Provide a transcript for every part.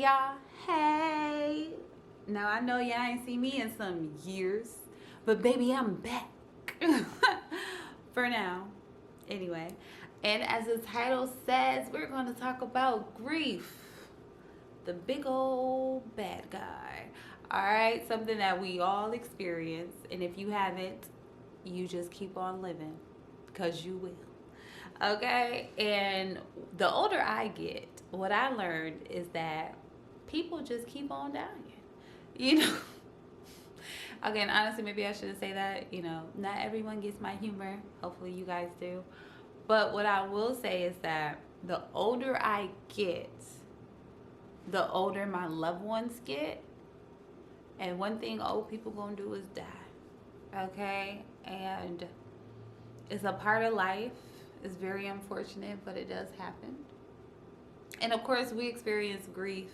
y'all. Hey. Now I know y'all ain't seen me in some years, but baby, I'm back. For now. Anyway. And as the title says, we're going to talk about grief. The big old bad guy. Alright, something that we all experience. And if you haven't, you just keep on living. Because you will. Okay? And the older I get, what I learned is that people just keep on dying. You know? Okay, and honestly, maybe I shouldn't say that. You know, not everyone gets my humor. Hopefully you guys do. But what I will say is that the older I get, the older my loved ones get. And one thing old people gonna do is die. Okay? And it's a part of life. It's very unfortunate, but it does happen. And of course, we experience grief,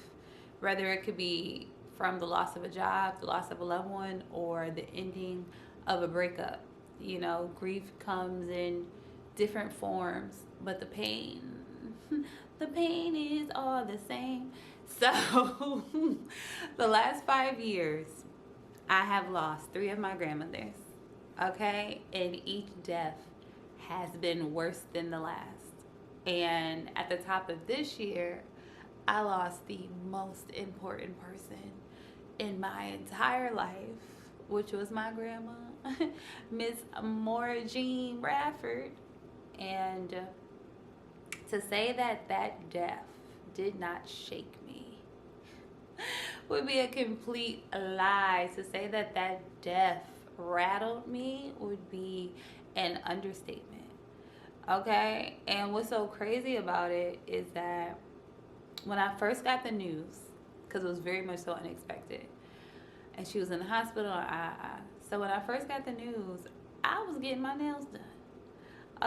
whether it could be from the loss of a job, the loss of a loved one, or the ending of a breakup. You know, grief comes in different forms, but the pain is all the same. So, the last 5 years, I have lost 3 of my grandmothers. Okay? And each death has been worse than the last. And at the top of this year, I lost the most important person in my entire life, which was my grandma, Miss Maura Jean Bradford. And to say that that death did not shake me would be a complete lie. To say that that death rattled me would be an understatement. Okay? And what's so crazy about it is that when I first got the news, because it was very much so unexpected, and she was in the hospital, so when I first got the news, I was getting my nails done.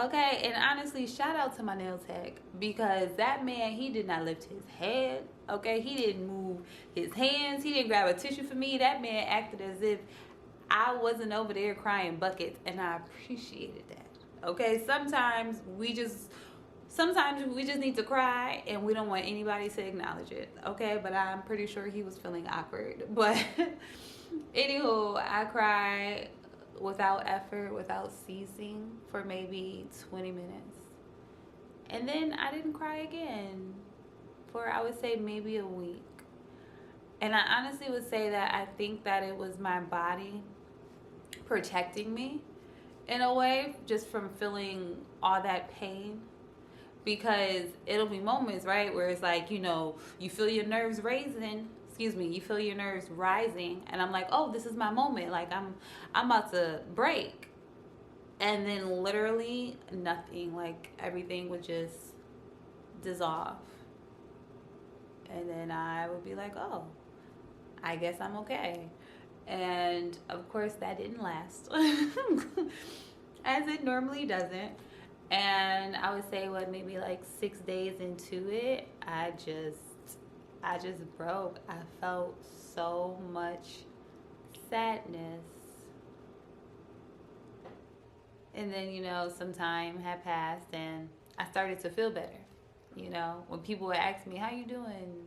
Okay, and honestly, shout out to my nail tech, because that man, he did not lift his head. Okay, he didn't move his hands. He didn't grab a tissue for me. That man acted as if I wasn't over there crying buckets, and I appreciated that. Okay, sometimes we just need to cry, and we don't want anybody to acknowledge it. Okay, but I'm pretty sure he was feeling awkward. But anywho, I cried without effort, without ceasing, for maybe 20 minutes. And then I didn't cry again for, I would say, maybe a week. And I honestly would say that I think that it was my body protecting me in a way, just from feeling all that pain. Because it'll be moments, right, where it's like, you know, you feel your nerves rising, and I'm like, oh, this is my moment, like I'm about to break. And then literally nothing, like everything would just dissolve. And then I would be like, oh, I guess I'm okay. And of course that didn't last. As it normally doesn't. And I would say, maybe like 6 days into it, I just broke. I felt so much sadness. And then, you know, some time had passed and I started to feel better. You know, when people would ask me, how you doing?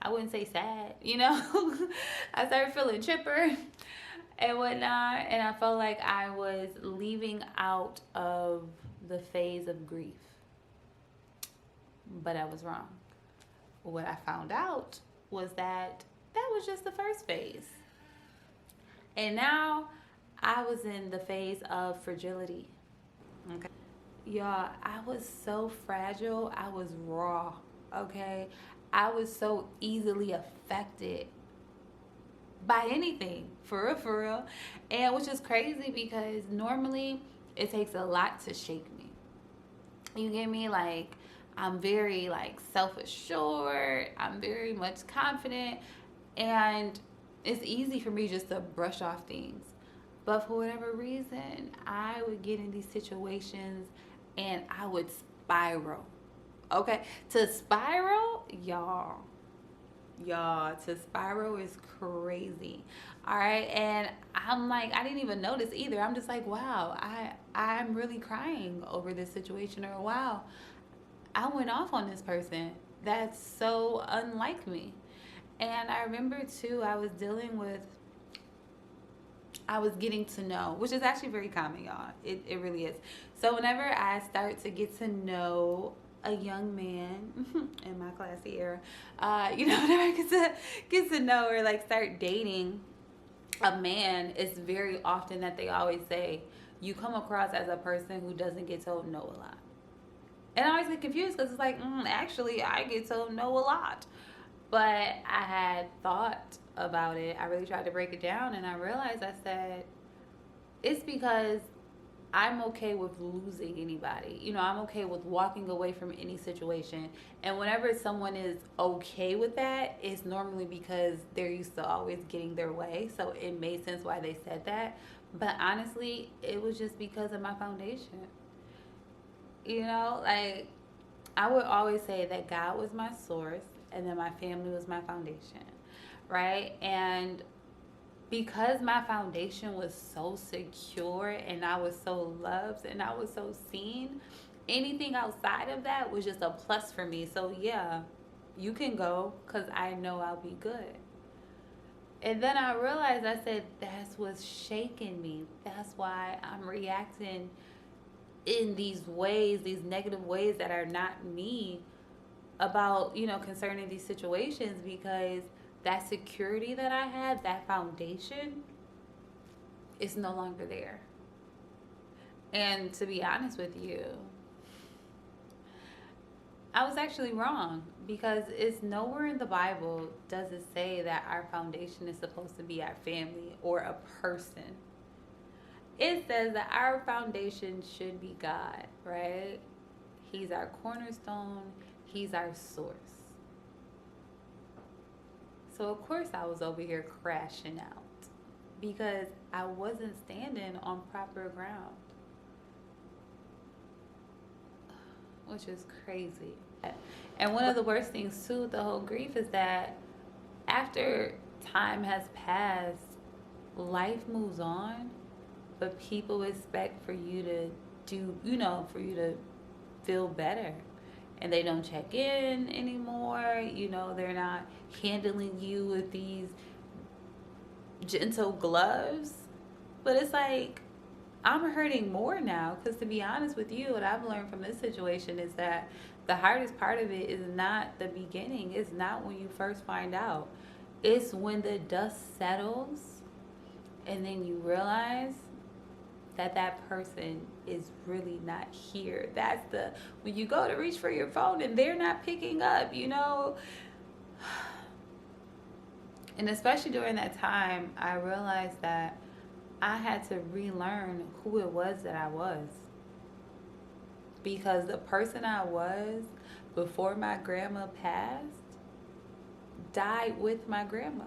I wouldn't say sad, you know. I started feeling chipper and whatnot. And I felt like I was leaving out of the phase of grief. But I was wrong. What I found out was that was just the first phase. And now I was in the phase of fragility. Okay. Y'all, I was so fragile. I was raw. Okay. I was so easily affected by anything. For real. And which is crazy, because normally it takes a lot to shake me. You get me? Like, I'm very, like, self-assured. I'm very much confident. And it's easy for me just to brush off things. But for whatever reason, I would get in these situations and I would spiral. Okay? To spiral, y'all, to spiral is crazy. All right? And I'm like, I didn't even notice either. I'm just like, wow, I'm really crying over this situation. Or wow, I went off on this person. That's so unlike me. And I remember too, I was getting to know, which is actually very common, y'all. It really is. So whenever I start to get to know a young man in my classy era, whenever I get to know or like start dating a man, it's very often that they always say you come across as a person who doesn't get told no a lot. And I always get confused because it's like, actually, I get told no a lot. But I had thought about it. I really tried to break it down, and I realized I said, it's because I'm okay with losing anybody. I'm okay with walking away from any situation. And whenever someone is okay with that, it's normally because they're used to always getting their way. So it made sense why they said that. But honestly, it was just because of my foundation. Like I would always say that God was my source and then my family was my foundation, right? And because my foundation was so secure and I was so loved and I was so seen, anything outside of that was just a plus for me. So yeah, you can go because I know I'll be good. And then I realized, I said, that's what's shaking me. That's why I'm reacting in these ways, these negative ways that are not me about, concerning these situations, because that security that I had, that foundation, is no longer there. And to be honest with you, I was actually wrong, because it's nowhere in the Bible does it say that our foundation is supposed to be our family or a person. It says that our foundation should be God, right? He's our cornerstone. He's our source. So of course I was over here crashing out because I wasn't standing on proper ground, which is crazy. And one of the worst things too with the whole grief is that after time has passed, life moves on, but people expect for you to do, for you to feel better. And they don't check in anymore. They're not handling you with these gentle gloves. But it's like, I'm hurting more now, because to be honest with you, what I've learned from this situation is that the hardest part of it is not the beginning. It's not when you first find out. It's when the dust settles and then you realize that person is really not here. That's when you go to reach for your phone and they're not picking up, And especially during that time, I realized that I had to relearn who it was that I was. Because the person I was before my grandma passed died with my grandma.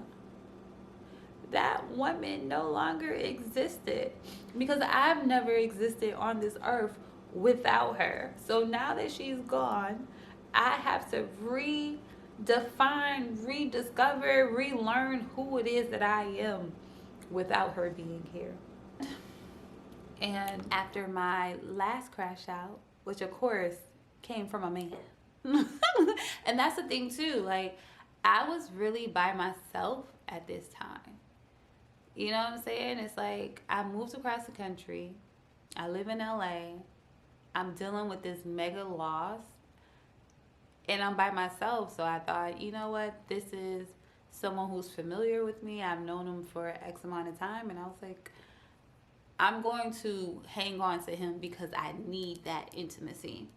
That woman no longer existed, because I've never existed on this earth without her. So now that she's gone, I have to redefine, rediscover, relearn who it is that I am without her being here. And after my last crash out, which of course came from a man. And that's the thing too, like I was really by myself at this time. You know what I'm saying? It's like I moved across the country. I live in LA. I'm dealing with this mega loss. And I'm by myself. So I thought, you know what? This is someone who's familiar with me. I've known him for X amount of time. And I was like, I'm going to hang on to him because I need that intimacy.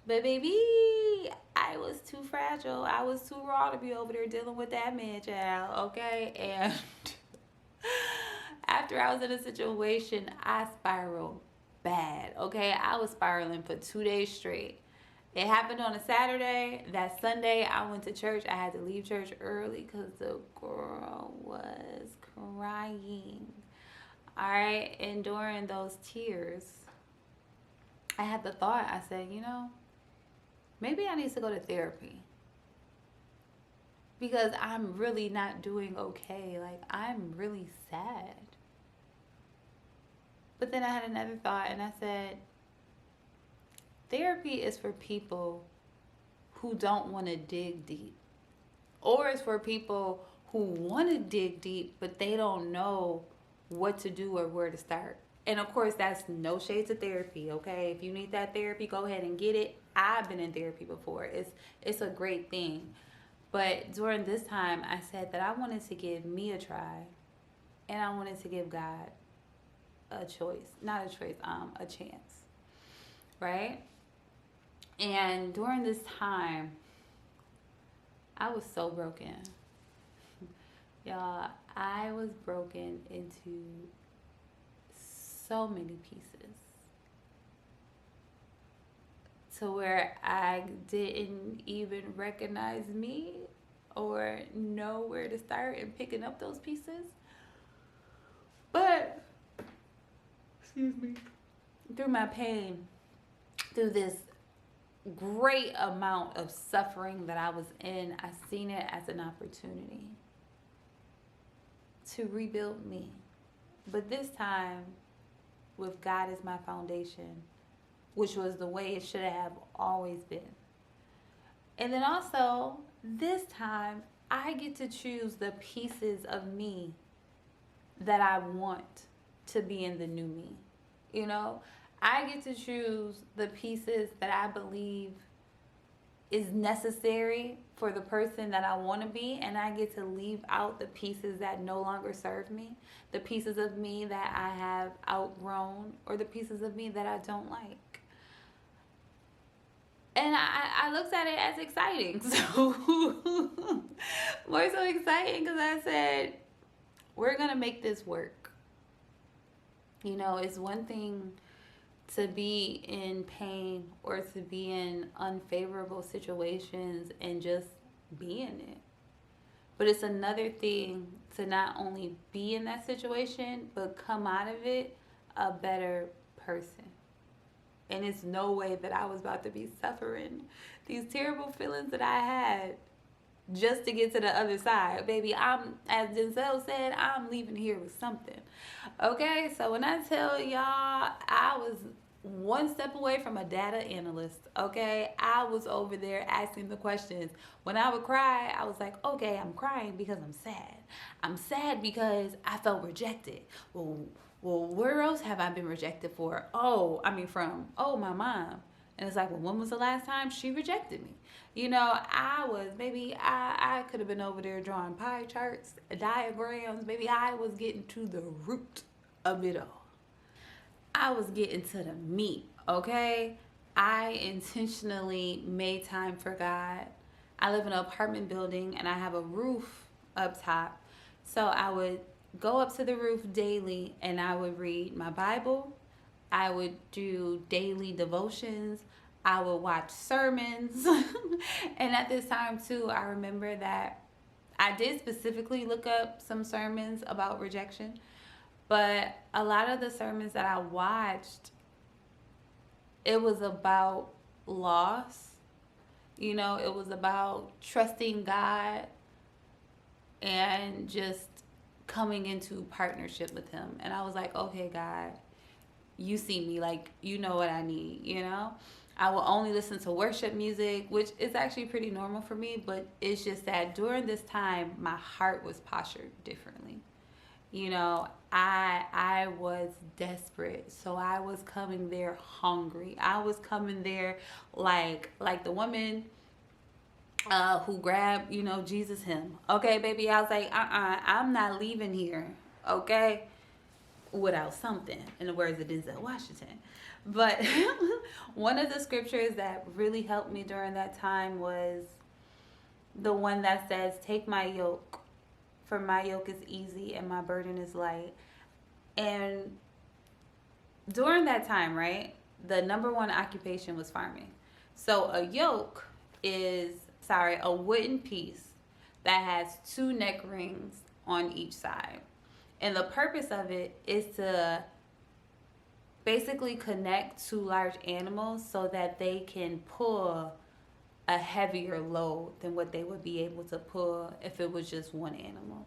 But baby, I was too fragile. I was too raw to be over there dealing with that man, child. Okay? And after I was in a situation, I spiraled bad. Okay? I was spiraling for 2 days straight. It happened on a Saturday. That Sunday, I went to church. I had to leave church early because the girl was crying. All right? And during those tears, I had the thought, I said, maybe I need to go to therapy. Because I'm really not doing okay. Like, I'm really sad. But then I had another thought and I said, therapy is for people who don't want to dig deep. or it's for people who want to dig deep, but they don't know what to do or where to start. And of course, that's no shade to therapy, okay? If you need that therapy, go ahead and get it. I've been in therapy before. It's a great thing. But during this time, I said that I wanted to give me a try, and I wanted to give God a choice, not a choice, a chance, right? And during this time, I was so broken. Y'all, I was broken into so many pieces to where I didn't even recognize me or know where to start in picking up those pieces. But, excuse me, through my pain, through this great amount of suffering that I was in, I seen it as an opportunity to rebuild me. But this time, with God as my foundation, which was the way it should have always been. And then also, this time, I get to choose the pieces of me that I want to be in the new me. You know, I get to choose the pieces that I believe is necessary for the person that I want to be, and I get to leave out the pieces that no longer serve me, the pieces of me that I have outgrown, or the pieces of me that I don't like. And I looked at it as exciting. So, more so exciting because I said, we're going to make this work. You know, it's one thing to be in pain or to be in unfavorable situations and just be in it. But it's another thing to not only be in that situation, but come out of it a better person. And it's no way that I was about to be suffering these terrible feelings that I had just to get to the other side. Baby, as Denzel said, I'm leaving here with something. Okay, so when I tell y'all, I was one step away from a data analyst. Okay, I was over there asking the questions. When I would cry, I was like, okay, I'm crying because I'm sad. I'm sad because I felt rejected. Well, where else have I been rejected for? My mom. And it's like, well, when was the last time she rejected me? You know, I could have been over there drawing pie charts, diagrams. Maybe I was getting to the root of it all. I was getting to the meat, okay? I intentionally made time for God. I live in an apartment building and I have a roof up top. So I would go up to the roof daily and I would read my Bible. I would do daily devotions. I would watch sermons. And at this time too, I remember that I did specifically look up some sermons about rejection. But a lot of the sermons that I watched, it was about loss. You know, it was about trusting God and just coming into partnership with Him. And I was like, okay, God, you see me, like, you know what I need, you know? I will only listen to worship music, which is actually pretty normal for me, but it's just that during this time, my heart was postured differently. You know, I was desperate, so I was coming there hungry. I was coming there like the woman who grabbed, Jesus him. Okay, baby, I was like, I'm not leaving here, okay, without something, in the words of Denzel Washington. But one of the scriptures that really helped me during that time was the one that says, take my yoke, for my yoke is easy and my burden is light. And during that time, right, the number one occupation was farming. So a yoke is, a wooden piece that has 2 neck rings on each side. And the purpose of it is to basically connect 2 large animals so that they can pull a heavier load than what they would be able to pull if it was just one animal,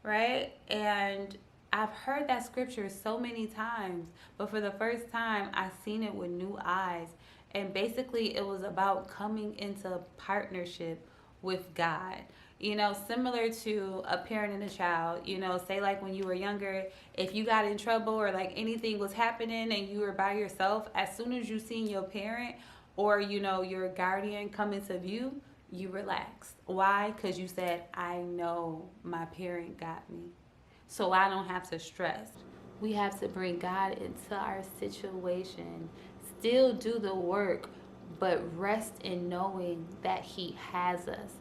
right? And I've heard that scripture so many times, but for the first time, I seen it with new eyes. And basically, it was about coming into partnership with God. You know, similar to a parent and a child. You know, say like when you were younger, if you got in trouble or like anything was happening and you were by yourself, as soon as you seen your parent or, you know, your guardian come into view, you relaxed. Why? Because you said, I know my parent got me. So I don't have to stress. We have to bring God into our situation, still do the work, but rest in knowing that He has us.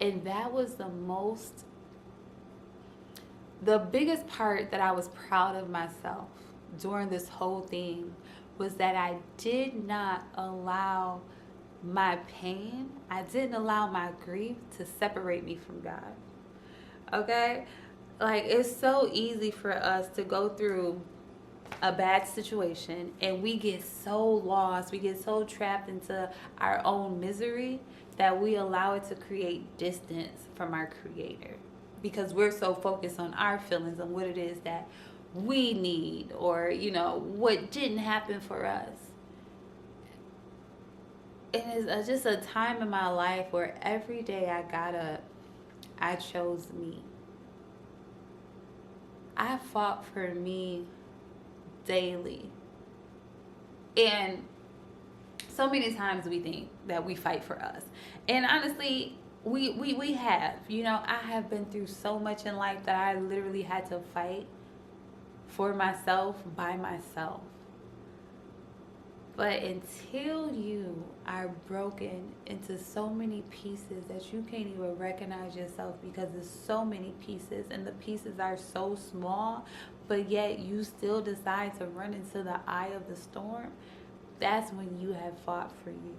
And that was the biggest part that I was proud of myself during this whole thing was that I did not allow my pain, I didn't allow my grief to separate me from God. Okay? Like, it's so easy for us to go through a bad situation and we get so lost, we get so trapped into our own misery that we allow it to create distance from our Creator because we're so focused on our feelings and what it is that we need, or, you know, what didn't happen for us. It is just a time in my life where every day I got up, I chose me. I fought for me daily. And so many times we think that we fight for us. And honestly, we have. You know, I have been through so much in life that I literally had to fight for myself by myself. But until you are broken into so many pieces that you can't even recognize yourself because there's so many pieces and the pieces are so small, but yet you still decide to run into the eye of the storm, that's when you have fought for you.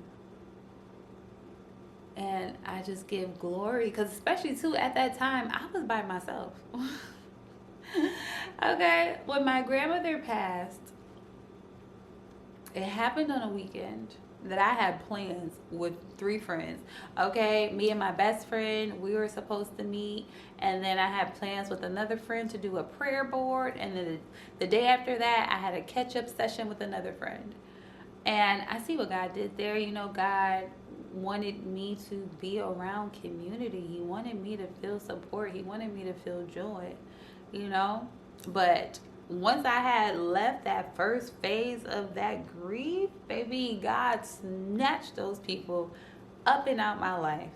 And I just give glory because especially too at that time, I was by myself. Okay, when my grandmother passed, it happened on a weekend that I had plans with 3 friends. Okay, me and my best friend, we were supposed to meet. And then I had plans with another friend to do a prayer board. And then the day after that, I had a catch-up session with another friend. And I see what God did there. You know, God wanted me to be around community. He wanted me to feel support. He wanted me to feel joy, you know. But once I had left that first phase of that grief, baby, God snatched those people up and out my life.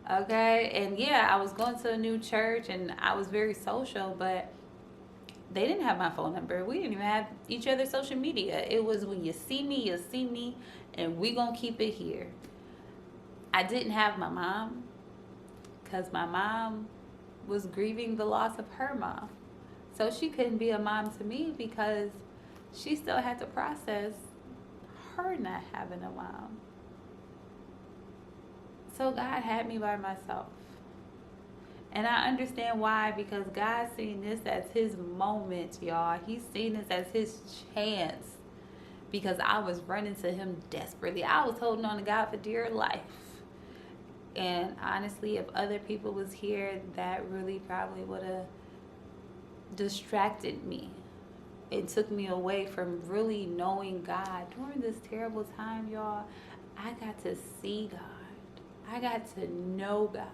Okay? And yeah, I was going to a new church and I was very social, but they didn't have my phone number. We didn't even have each other's social media. It was when you see me, and we gonna keep it here. I didn't have my mom because my mom was grieving the loss of her mom. So she couldn't be a mom to me because she still had to process her not having a mom. So God had me by myself. And I understand why, because God's seen this as His moment, y'all. He's seen this as His chance because I was running to Him desperately. I was holding on to God for dear life. And honestly, if other people was here, that really probably would have distracted me. It took me away from really knowing God. During this terrible time, y'all, I got to see God. I got to know God.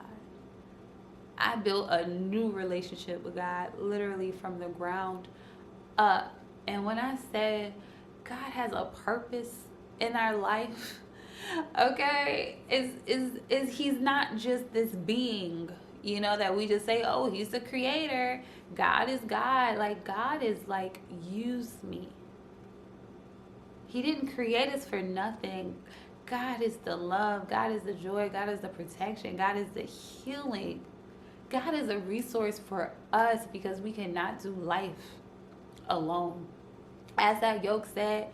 I built a new relationship with God, literally from the ground up. And when I said God has a purpose in our life, okay, is He's not just this being, you know, that we just say, oh, He's the creator. God is God. Like, God is like, use me. He didn't create us for nothing. God is the love. God is the joy. God is the protection. God is the healing. God is a resource for us because we cannot do life alone. As that yoke said,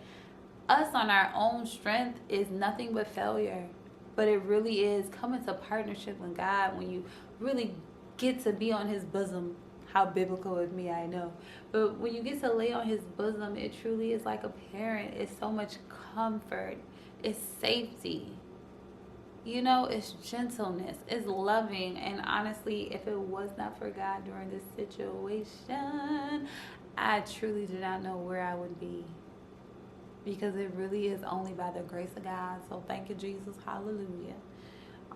us on our own strength is nothing but failure. But it really is coming to partnership with God when you really get to be on His bosom. How biblical of me, I know. But when you get to lay on His bosom, it truly is like a parent. It's so much comfort. It's safety. You know, it's gentleness. It's loving. And honestly, if it was not for God during this situation, I truly do not know where I would be. Because it really is only by the grace of God. So thank you, Jesus. Hallelujah.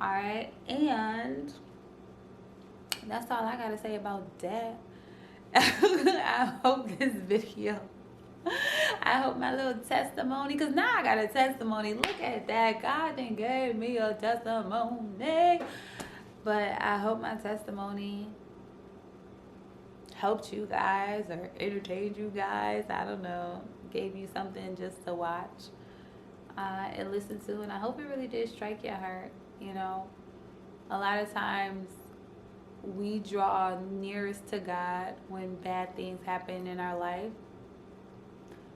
All right. And That's all I gotta say about that. I hope this video, I hope my little testimony, because now I got a testimony. Look at that. God done gave me a testimony. But I hope my testimony helped you guys or entertained you guys. I don't know. Gave you something just to watch and listen to. And I hope it really did strike your heart. You know, a lot of times we draw nearest to God when bad things happen in our life.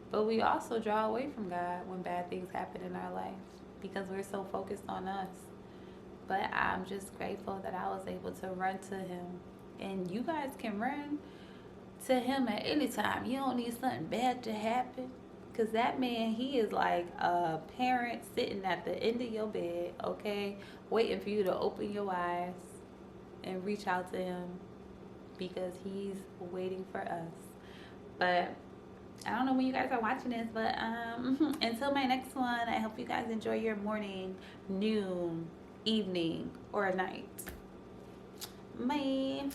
But we also draw away from God when bad things happen in our life because we're so focused on us. But I'm just grateful that I was able to run to him. And you guys can run to him at any time. You don't need something bad to happen. Because that man, he is like a parent sitting at the end of your bed, okay? Waiting for you to open your eyes and reach out to him because he's waiting for us. But I don't know when you guys are watching this, but until my next one, I hope you guys enjoy your morning, noon, evening, or night. Bye.